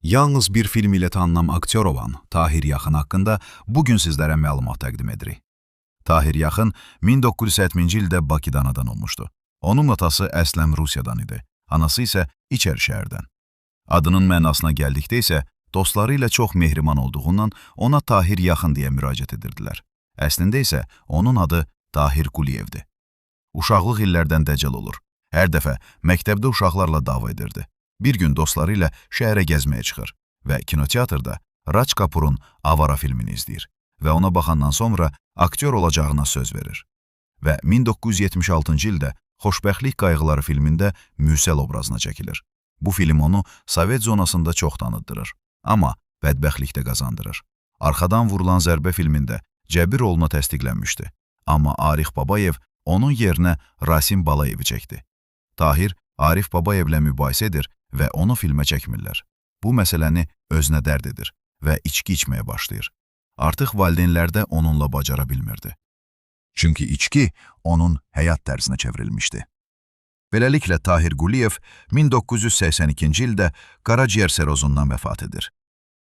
Yalnız bir film ilə tanınan aktyor olan Tahir Yaxın haqqında bugün sizlərə məlumat təqdim edirik. Tahir Yaxın 1970-ci ildə Bakıda anadan olmuşdu. Onun atası əslən Rusiyadan idi, anası isə İçəri şəhərdən. Adının mənasına gəldikdə isə dostları ilə çox mehriban olduğundan ona Tahir Yaxın deyə müraciət edirdilər. Əslində isə onun adı Tahir Quliyevdir. Uşaqlıq illərdən dəcəl olur. Hər dəfə məktəbdə uşaqlarla dava edirdi. Bir gün dostları ilə şəhərə gəzməyə çıxır və kinoteatrda Rac Kapurun Avara filmini izləyir və ona baxandan sonra aktyor olacağına söz verir. Və 1976-cı ildə Xoşbəxtlik Qayğıları filmində Müsəl obrazına çəkilir. Bu film onu Sovet zonasında çox tanıdırır, amma bədbəxtlikdə qazandırır. Arxadan vurulan zərbə filmində cəbir roluna təsdiqlənmişdi, amma Arif Babayev onun yerinə Rasim Balayevi çəkdi. Tahir Arif Babayevlə mübahisə edir və onu filmə çəkmirlər. Bu məsələni özünə dərd edir və içki içməyə başlayır. Artıq valideynlər də onunla bacara bilmirdi. Çünki içki onun həyat tərzinə çevrilmişdi. Beləliklə Tahir Quliyev 1982-ci ildə qaraciyər serozundan vəfat edir.